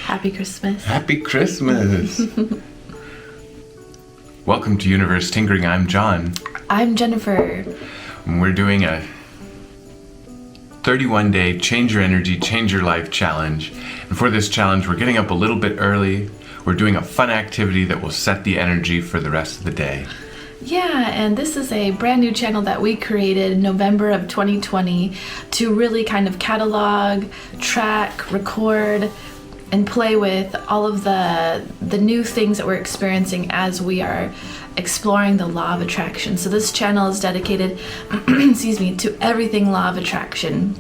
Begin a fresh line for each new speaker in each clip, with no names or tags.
Happy Christmas.
Happy Christmas. Welcome to Universe Tinkering. I'm John.
I'm Jennifer.
And we're doing a 31-day Change Your Energy, Change Your Life challenge. And for this challenge, we're getting up a little bit early. We're doing a fun activity that will set the energy for the rest of the day.
Yeah, and this is a brand new channel that we created in November of 2020 to really kind of catalog, track, record, and play with all of the new things that we're experiencing as we are exploring the law of attraction. So this channel is dedicated, to everything law of attraction.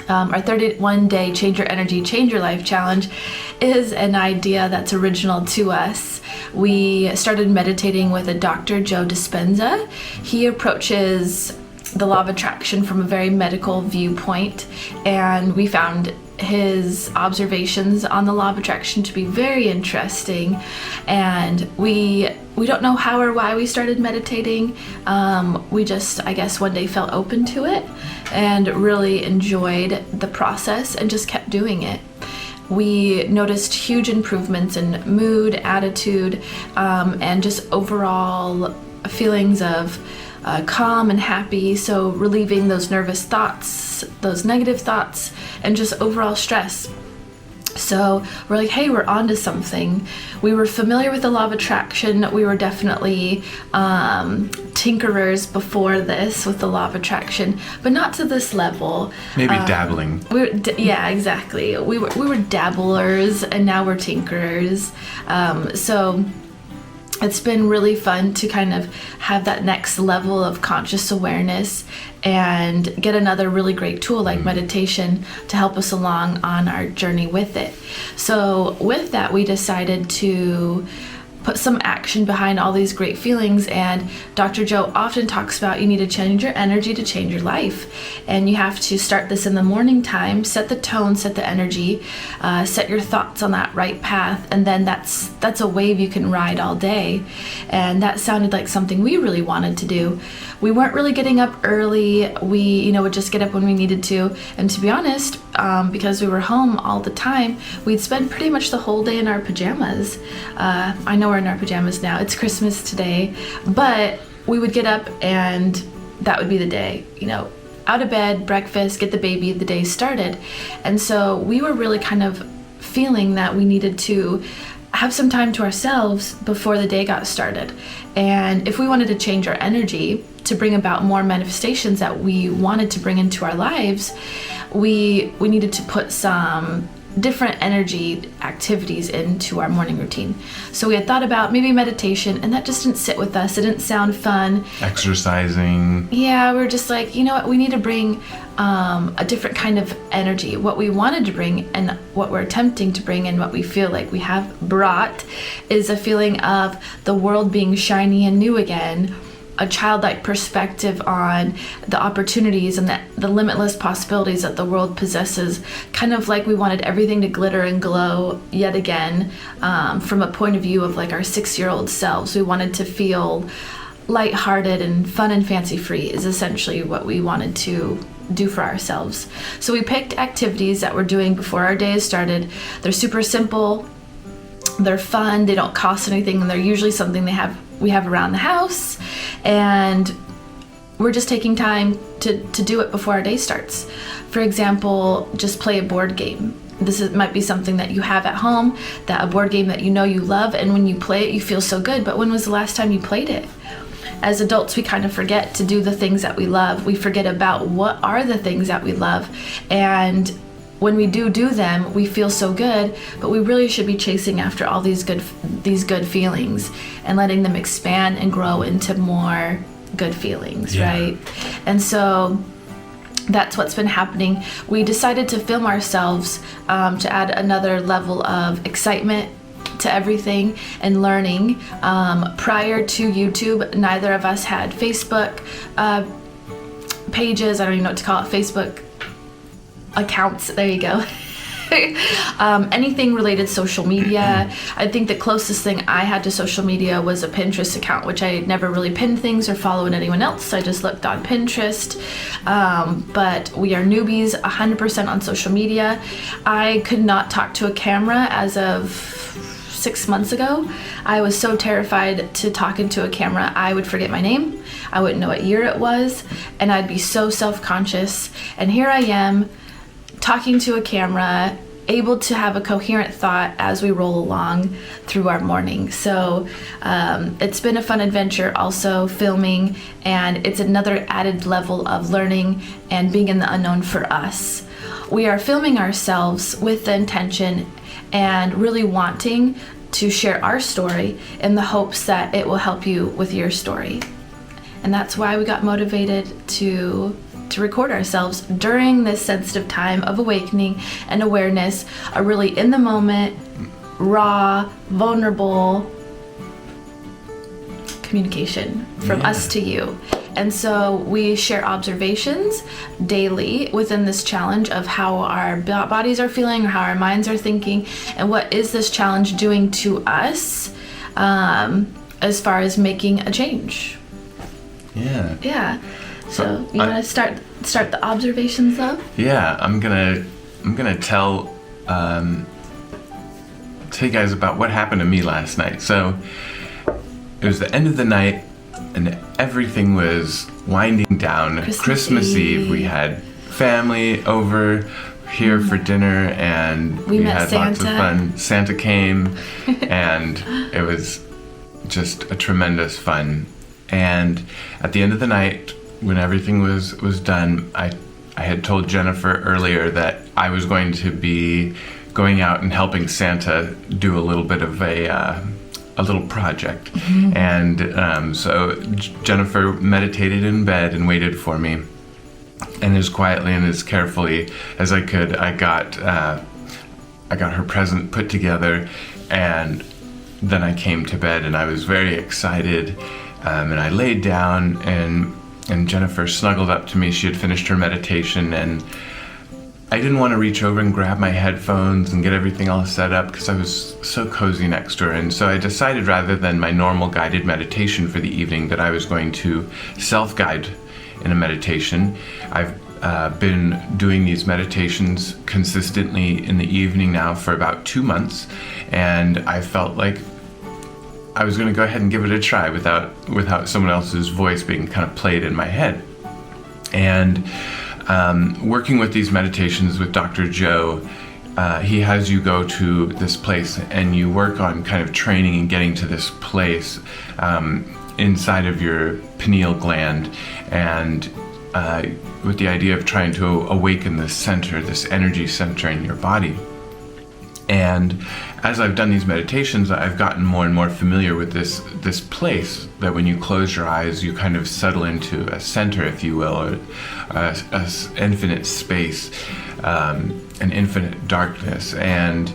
Our 31-day Change Your Energy, Change Your Life challenge is an idea that's original to us. We started meditating with a Dr. Joe Dispenza. He approaches the law of attraction from a very medical viewpoint, and we found his observations on the law of attraction to be very interesting. And we don't know how or why we started meditating. We just, I guess, one day felt open to it and really enjoyed the process and just kept doing it. We noticed huge improvements in mood, attitude, and just overall feelings of calm and happy, so relieving those nervous thoughts, those negative thoughts, and just overall stress. So we're like, hey, we're onto something. We were familiar with the law of attraction. We were definitely tinkerers before this with the law of attraction, but not to this level.
Maybe dabbling.
Yeah, exactly. We were dabblers, and now we're tinkerers. So it's been really fun to kind of have that next level of conscious awareness and get another really great tool like meditation to help us along on our journey with it. So with that, we decided to put some action behind all these great feelings, and Dr. Joe often talks about you need to change your energy to change your life, and you have to start this in the morning time, set the tone, set the energy, set your thoughts on that right path, and then that's a wave you can ride all day. And that sounded like something we really wanted to do. We weren't really getting up early. We would just get up when we needed to, and to be honest, because we were home all the time, we'd spend pretty much the whole day in our pajamas. I know we're in our pajamas now. It's Christmas today, but we would get up and that would be the day, out of bed, breakfast, get the baby, the day started. And so we were really kind of feeling that we needed to have some time to ourselves before the day got started. And if we wanted to change our energy to bring about more manifestations that we wanted to bring into our lives, we needed to put some different energy activities into our morning routine. So we had thought about maybe meditation, and that just didn't sit with us. It didn't sound fun.
Exercising.
Yeah, we were just like, you know what, we need to bring a different kind of energy. What we wanted to bring and what we're attempting to bring and what we feel like we have brought is a feeling of the world being shiny and new again, a childlike perspective on the opportunities and the limitless possibilities that the world possesses, kind of like we wanted everything to glitter and glow yet again, from a point of view of like our 6-year-old selves. We wanted to feel lighthearted and fun and fancy-free is essentially what we wanted to do for ourselves. So we picked activities that we're doing before our day has started. They're super simple, they're fun, they don't cost anything, and they're usually something we have around the house, and we're just taking time to do it before our day starts. For example, just play a board game. Might be something that you have at home, that a board game that you love, and when you play it, you feel so good. But when was the last time you played it? As adults, we kind of forget to do the things that we love. We forget about what are the things that we love, and when we do them, we feel so good, but we really should be chasing after all these good feelings and letting them expand and grow into more good feelings, right? And so that's what's been happening. We decided to film ourselves to add another level of excitement to everything and learning. Prior to YouTube, neither of us had Facebook pages. I don't even know what to call it. Facebook accounts, there you go. Anything related to social media. I think the closest thing I had to social media was a Pinterest account, which I never really pinned things or followed anyone else. I just looked on Pinterest. But we are newbies 100% on social media. I could not talk to a camera as of 6 months ago. I was so terrified to talk into a camera. I would forget my name. I wouldn't know what year it was, and I'd be so self-conscious. And here I am talking to a camera, able to have a coherent thought as we roll along through our morning. So it's been a fun adventure also filming, and it's another added level of learning and being in the unknown for us. We are filming ourselves with the intention and really wanting to share our story in the hopes that it will help you with your story. And that's why we got motivated to record ourselves during this sensitive time of awakening and awareness, a really in the moment, raw, vulnerable communication from us to you. And so we share observations daily within this challenge of how our bodies are feeling or how our minds are thinking, and what is this challenge doing to us as far as making a change. Yeah. So you want to start the observations though?
Yeah, I'm gonna tell you guys about what happened to me last night. So it was the end of the night, and everything was winding down. Christmas Eve. We had family over here for dinner, and we had lots of fun. Santa came, and it was just a tremendous fun. And at the end of the night, when everything was done, I had told Jennifer earlier that I was going to be going out and helping Santa do a little bit of a little project. And so Jennifer meditated in bed and waited for me. And as quietly and as carefully as I could, I got her present put together, and then I came to bed, and I was very excited. And I laid down, and Jennifer snuggled up to me. She had finished her meditation, and I didn't want to reach over and grab my headphones and get everything all set up because I was so cozy next to her. And so I decided, rather than my normal guided meditation for the evening, that I was going to self-guide in a meditation. I've been doing these meditations consistently in the evening now for about 2 months, and I felt like I was going to go ahead and give it a try without someone else's voice being kind of played in my head. And working with these meditations with Dr. Joe, he has you go to this place and you work on kind of training and getting to this place inside of your pineal gland, and with the idea of trying to awaken this center, this energy center in your body. And as I've done these meditations, I've gotten more and more familiar with this place that when you close your eyes, you kind of settle into a center, if you will, or a infinite space, an infinite darkness. And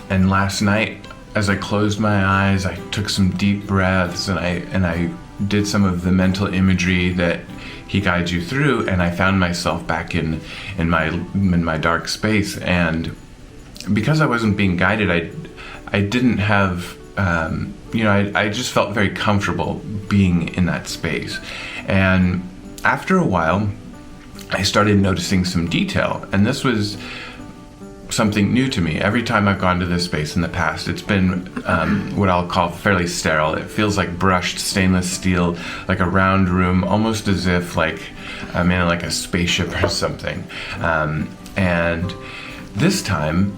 last night, as I closed my eyes, I took some deep breaths, and I did some of the mental imagery that he guides you through, and I found myself back in my dark space. And because I wasn't being guided, I didn't have I just felt very comfortable being in that space. And after a while, I started noticing some detail, and this was something new to me. Every time I've gone to this space in the past, it's been what I'll call fairly sterile. It feels like brushed stainless steel, like a round room, almost as if like I'm in like a spaceship or something. And this time,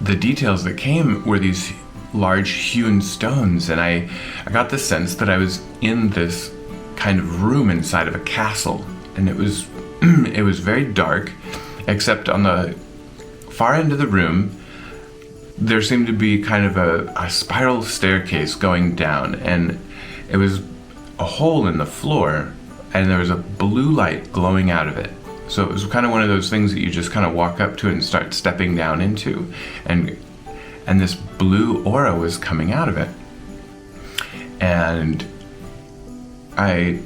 the details that came were these large hewn stones, and I got the sense that I was in this kind of room inside of a castle, and it was very dark, except on the far end of the room there seemed to be kind of a spiral staircase going down, and it was a hole in the floor, and there was a blue light glowing out of it. So it was kind of one of those things that you just kind of walk up to and start stepping down into, and this blue aura was coming out of it. And I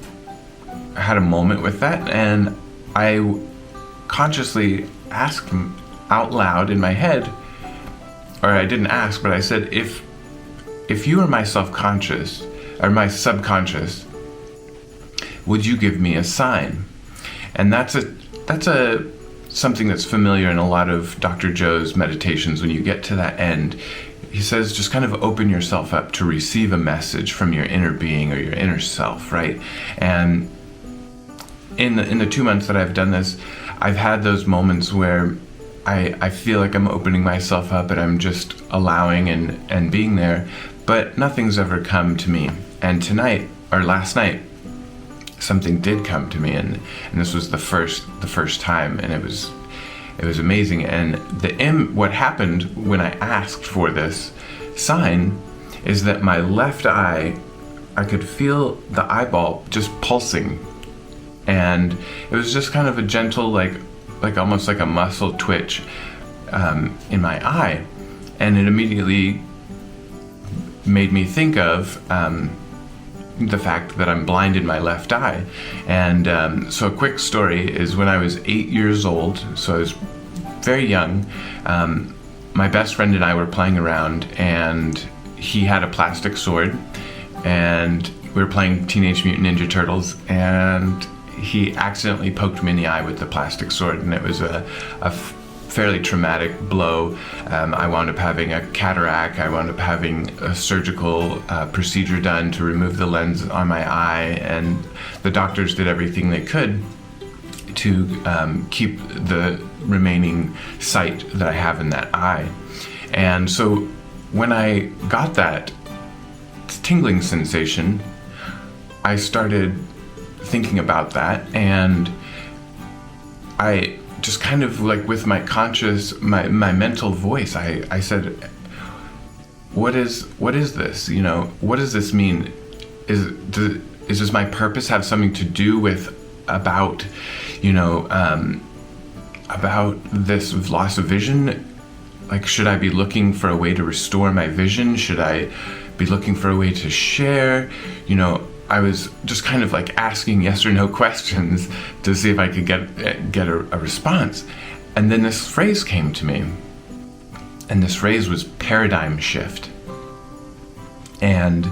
had a moment with that, and I consciously asked out loud in my head, or I didn't ask, but I said, if you are my self-conscious, or my subconscious, would you give me a sign? And that's something that's familiar in a lot of Dr. Joe's meditations. When you get to that end, he says, just kind of open yourself up to receive a message from your inner being or your inner self, right? And in the 2 months that I've done this, I've had those moments where I feel like I'm opening myself up and I'm just allowing and being there, but nothing's ever come to me. And tonight, or last night, something did come to me, and this was the first time, and it was amazing. And what happened when I asked for this sign is that my left eye, I could feel the eyeball just pulsing, and it was just kind of a gentle, like almost like a muscle twitch in my eye, and it immediately made me think of the fact that I'm blind in my left eye. And so a quick story is, when I was 8 years old, so I was very young, my best friend and I were playing around, and he had a plastic sword, and we were playing Teenage Mutant Ninja Turtles, and he accidentally poked me in the eye with the plastic sword, and it was a fairly traumatic blow. I wound up having a cataract. I wound up having a surgical procedure done to remove the lens on my eye, and the doctors did everything they could to keep the remaining sight that I have in that eye. And so when I got that tingling sensation, I started thinking about that, and I just kind of, like, with my conscious, my mental voice, I said, what is this? You know, what does this mean? Does my purpose have something to do with about this loss of vision? Like, should I be looking for a way to restore my vision? Should I be looking for a way to share? You know, I was just kind of like asking yes or no questions to see if I could get a response. And then this phrase came to me, and this phrase was paradigm shift. And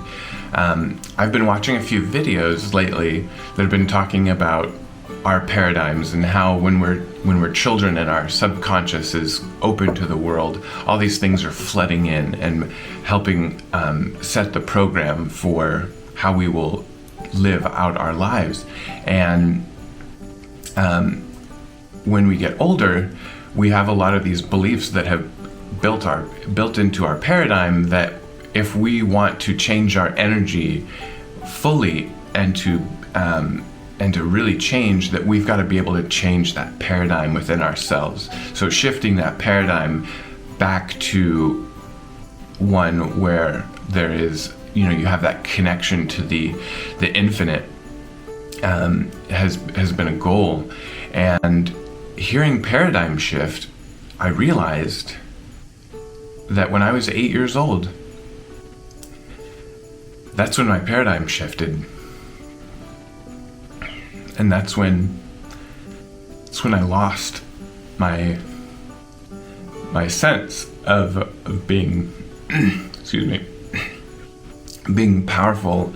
I've been watching a few videos lately that have been talking about our paradigms, and how when we're children and our subconscious is open to the world, all these things are flooding in and helping set the program for how we will live out our lives. And when we get older, we have a lot of these beliefs that have built into our paradigm, that if we want to change our energy fully and to really change, that we've got to be able to change that paradigm within ourselves. So shifting that paradigm back to one where there is, you have that connection to the infinite, has been a goal. And hearing paradigm shift, I realized that when I was 8 years old, that's when my paradigm shifted. And that's when I lost my sense of being excuse me, being powerful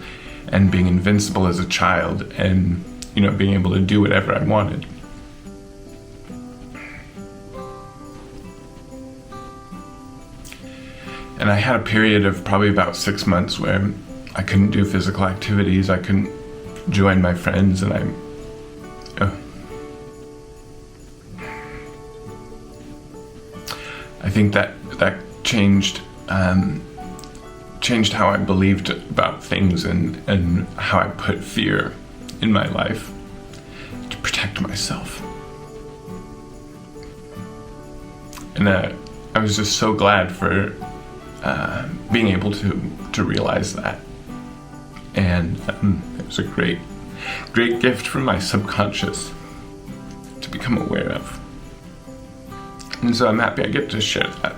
and being invincible as a child, and being able to do whatever I wanted. And I had a period of probably about 6 months where I couldn't do physical activities, I couldn't join my friends, and I think that changed how I believed about things, and how I put fear in my life to protect myself. And I was just so glad for being able to realize that. And it was a great gift from my subconscious to become aware of. And so I'm happy I get to share that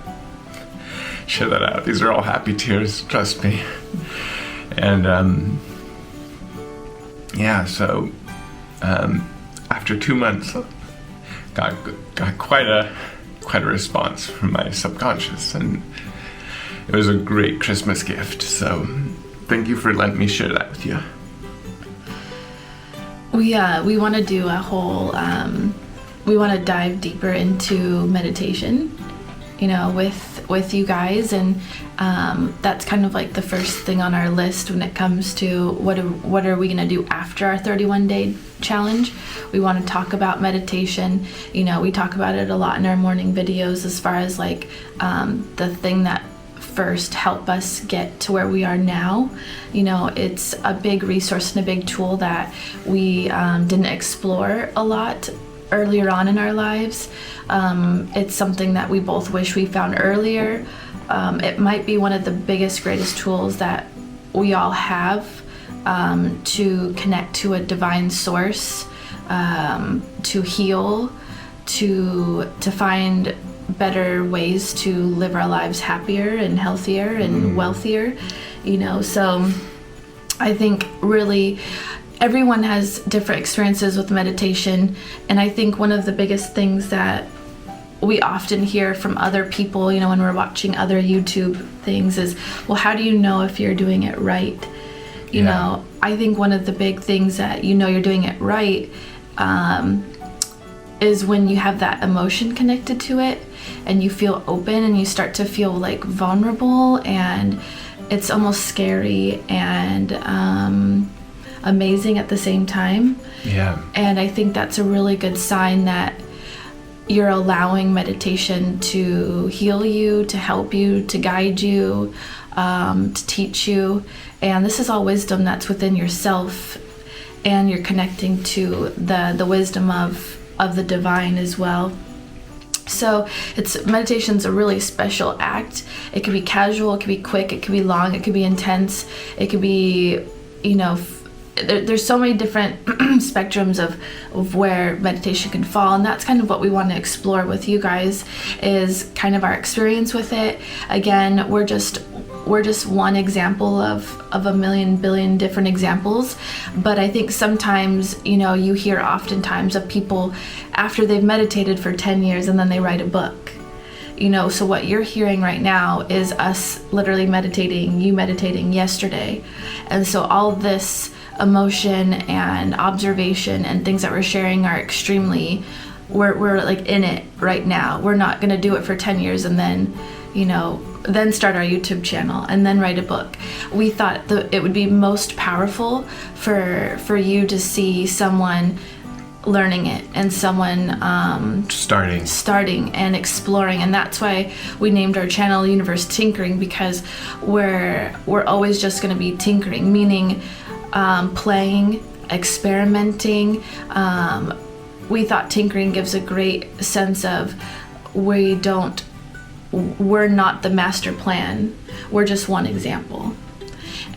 out. These are all happy tears, trust me. And so after 2 months, got quite a response from my subconscious, and it was a great Christmas gift. So thank you for letting me share that with you.
We want to do a whole we want to dive deeper into meditation, with you guys, and that's kind of like the first thing on our list when it comes to what are we going to do after our 31-day challenge. We want to talk about meditation. We talk about it a lot in our morning videos as far as like the thing that first help us get to where we are now. It's a big resource and a big tool that we didn't explore a lot earlier on in our lives. It's something that we both wish we found earlier. It might be one of the biggest, greatest tools that we all have to connect to a divine source, to heal, to find better ways to live our lives happier and healthier and wealthier. So I think really everyone has different experiences with meditation, and I think one of the biggest things that we often hear from other people, when we're watching other YouTube things is, well, how do you know if you're doing it right? I think one of the big things that you're doing it right is when you have that emotion connected to it, and you feel open, and you start to feel like vulnerable, and it's almost scary and amazing at the same time.
Yeah.
And I think that's a really good sign that you're allowing meditation to heal you, to help you, to guide you, to teach you. And this is all wisdom that's within yourself, and you're connecting to the wisdom of the divine as well. So meditation's a really special act. It could be casual, it could be quick, it could be long, it could be intense, it could be, there's so many different spectrums of where meditation can fall, and that's kind of what we want to explore with you guys, is kind of our experience with it. Again, we're just one example of a million billion different examples, but I think sometimes you hear oftentimes of people after they've meditated for 10 years and then they write a book. So what you're hearing right now is us literally you meditating yesterday, and so all this emotion and observation and things that we're sharing are extremely, we're like in it right now. We're not going to do it for 10 years and then then start our YouTube channel and then write a book. We thought that it would be most powerful for you to see someone learning it and someone starting and exploring, and that's why we named our channel Universe Tinkering, because we're always just going to be tinkering, meaning playing, experimenting. We thought tinkering gives a great sense of we're not the master plan, we're just one example.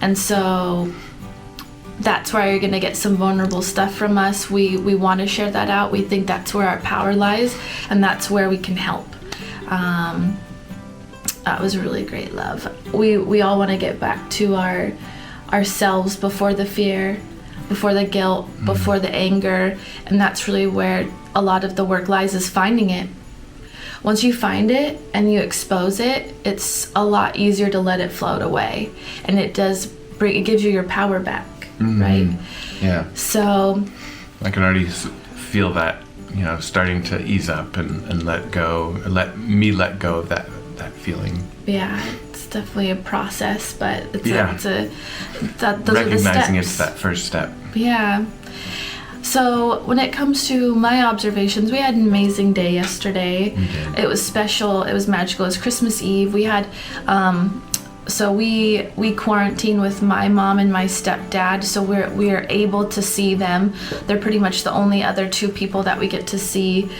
And so that's why you're going to get some vulnerable stuff from us. We want to share that out. We think that's where our power lies, and that's where we can help. That was really great, love. We all want to get back to ourselves before the fear, before the guilt, before the anger, and that's really where a lot of the work lies, is finding it. Once you find it and you expose it, it's a lot easier to let it float away, and it gives you your power back, right?
Yeah.
So
I can already feel that, starting to ease up and let me let go of that feeling.
Yeah, it's definitely a process, but those
recognizing
are the steps.
It's that first step.
Yeah. So when it comes to my observations, we had an amazing day yesterday.
We did.
It was special. It was magical. It was Christmas Eve. We had, so we quarantine with my mom and my stepdad, so we are able to see them. They're pretty much the only other two people that we get to see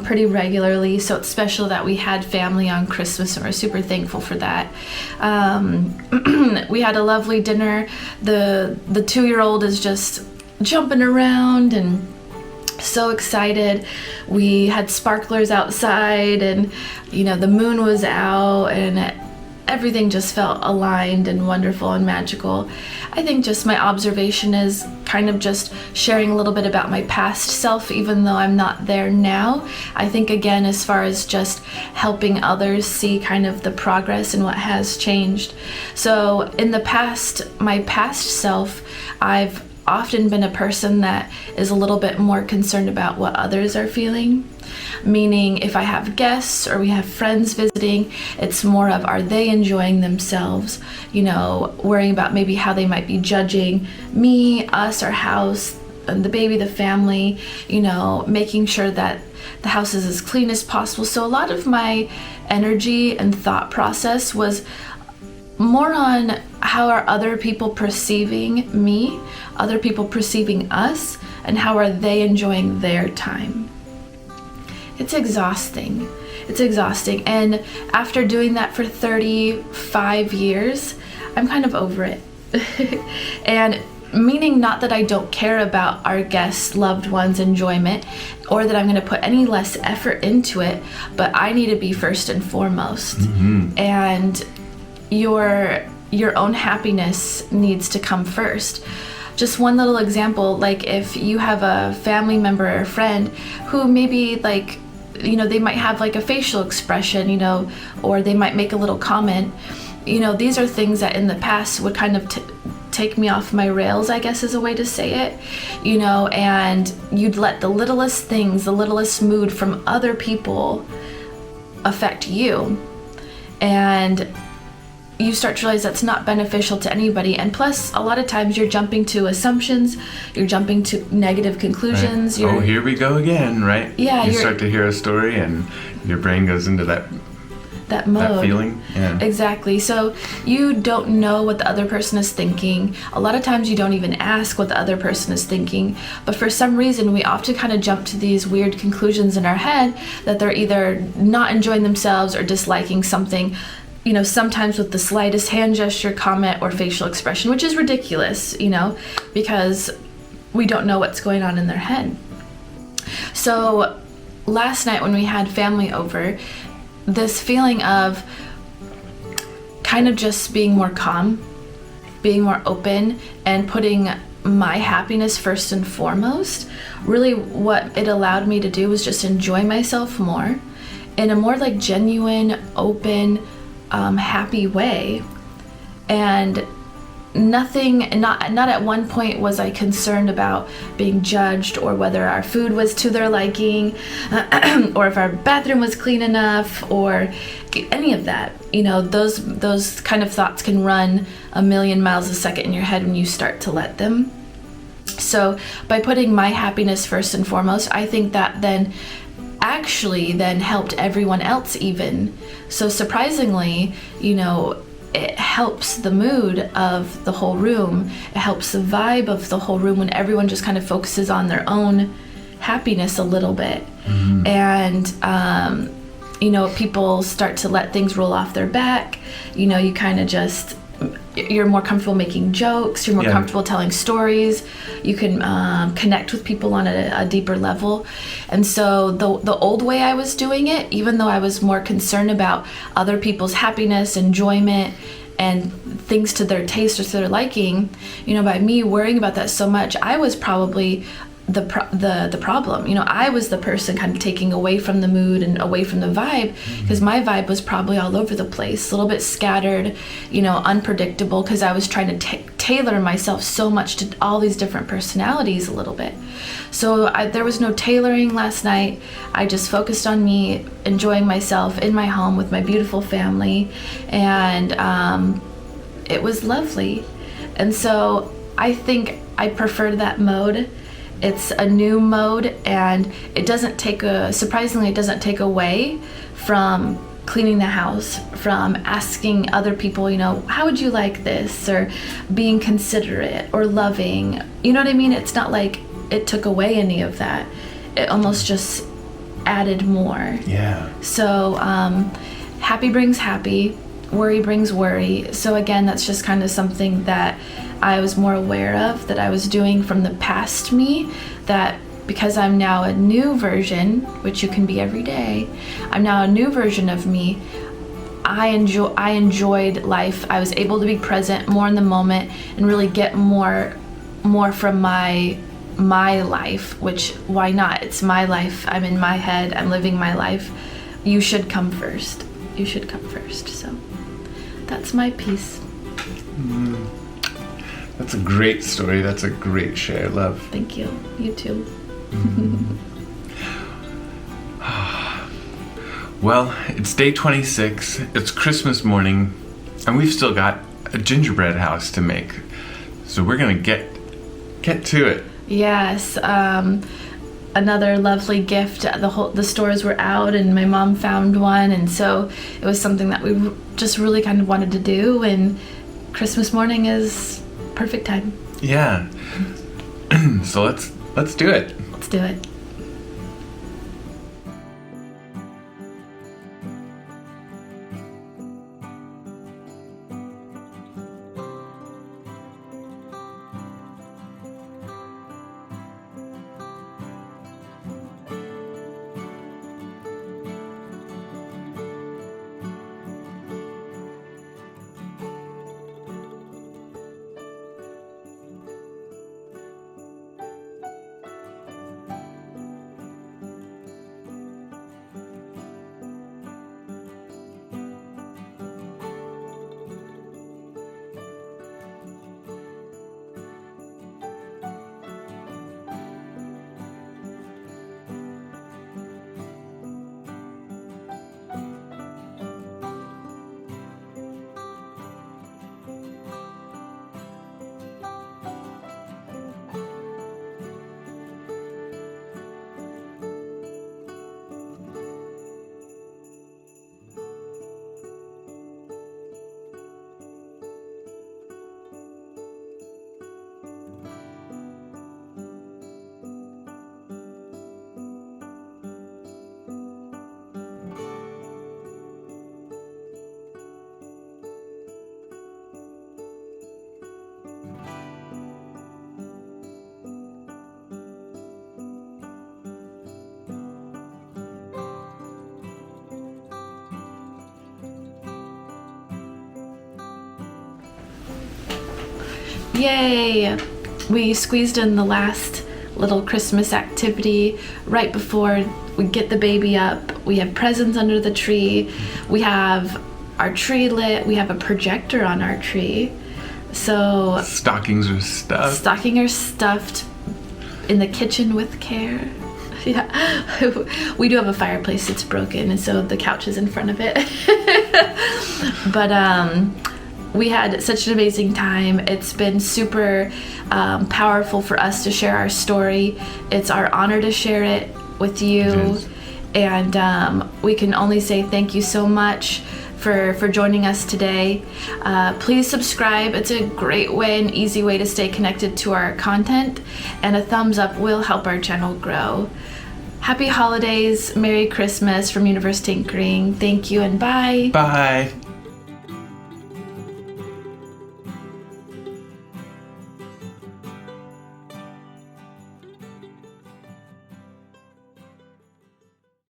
pretty regularly. So it's special that we had family on Christmas, and we're super thankful for that. We had a lovely dinner. The 2-year-old is just jumping around and so excited. We had sparklers outside, and the moon was out, and everything just felt aligned and wonderful and magical. I think just my observation is kind of just sharing a little bit about my past self, even though I'm not there now. I think, again, as far as just helping others see kind of the progress and what has changed. So in the past, my past self, I've often been a person that is a little bit more concerned about what others are feeling. Meaning, if I have guests or we have friends visiting, it's more of, are they enjoying themselves? You know, worrying about maybe how they might be judging me, us, our house, and the baby, the family, you know, making sure that the house is as clean as possible. So a lot of my energy and thought process was more on how are other people perceiving me, other people perceiving us, and how are they enjoying their time. It's exhausting. It's exhausting. And after doing that for 35 years, I'm kind of over it. And meaning not that I don't care about our guests, loved ones' enjoyment, or that I'm going to put any less effort into it, but I need to be first and foremost. Mm-hmm. And your own happiness needs to come first. Just one little example, like if you have a family member or a friend who maybe, like, you know, they might have like a facial expression, you know, or they might make a little comment, you know, these are things that in the past would kind of take me off my rails, I guess is a way to say it, you know, and you'd let the littlest things, the littlest mood from other people affect you. And you start to realize that's not beneficial to anybody. And plus, a lot of times you're jumping to assumptions, you're jumping to negative conclusions.
Right. Oh, here we go again, right?
Yeah.
You start to hear a story and your brain goes into that mode. That feeling. Yeah.
Exactly. So you don't know what the other person is thinking. A lot of times you don't even ask what the other person is thinking. But for some reason, we often kind of jump to these weird conclusions in our head that they're either not enjoying themselves or disliking something, you know, sometimes with the slightest hand gesture, comment, or facial expression, which is ridiculous, you know, because we don't know what's going on in their head. So last night when we had family over, this feeling of kind of just being more calm, being more open, and putting my happiness first and foremost, really what it allowed me to do was just enjoy myself more in a more like genuine, open, happy way. And not at one point was I concerned about being judged or whether our food was to their liking or if our bathroom was clean enough or any of that. You know, those kind of thoughts can run a million miles a second in your head when you start to let them. So by putting my happiness first and foremost, I think that then helped everyone else even. So surprisingly, you know, it helps the mood of the whole room. It helps the vibe of the whole room when everyone just kind of focuses on their own happiness a little bit. Mm-hmm. And, you know, people start to let things roll off their back. You know, you kind of just, you're more comfortable making jokes. You're more comfortable telling stories. You can connect with people on a deeper level. And so the old way I was doing it, even though I was more concerned about other people's happiness, enjoyment, and things to their taste or to their liking, you know, by me worrying about that so much, I was probably the problem. You know, I was the person kind of taking away from the mood and away from the vibe, because my vibe was probably all over the place, a little bit scattered, you know, unpredictable, because I was trying to tailor myself so much to all these different personalities a little bit. So there was no tailoring last night. I just focused on me, enjoying myself in my home with my beautiful family, and it was lovely. And so I think I preferred that mode. It's a new mode, and it doesn't take away from cleaning the house, from asking other people, you know, how would you like this, or being considerate or loving. You know what I mean? It's not like it took away any of that. It almost just added more. Yeah. So happy brings happy, worry brings worry. So again, that's just kind of something that I was more aware of, that I was doing from the past me, that because I'm now a new version, which you can be every day, I'm now a new version of me, I enjoyed life. I was able to be present more in the moment and really get more from my life, which why not? It's my life. I'm in my head. I'm living my life. You should come first. You should come first. So that's my piece.
That's a great story. That's a great share, love.
Thank you. You too.
Well, it's day 26. It's Christmas morning, and we've still got a gingerbread house to make. So we're gonna get to it.
Yes. Another lovely gift. The stores were out, and my mom found one, and so it was something that we just really kind of wanted to do. And Christmas morning is perfect time.
Yeah. So let's do it.
Let's do it. Yay! We squeezed in the last little Christmas activity right before we get the baby up. We have presents under the tree. We have our tree lit. We have a projector on our tree. So
stockings are stuffed.
Stockings are stuffed in the kitchen with care. Yeah, we do have a fireplace that's broken, and so the couch is in front of it. But we had such an amazing time. It's been super powerful for us to share our story. It's our honor to share it with you. And we can only say thank you so much for joining us today. Please subscribe. It's a great way, an easy way to stay connected to our content. And a thumbs up will help our channel grow. Happy holidays, Merry Christmas from Universe Tinkering. Thank you and bye.
Bye.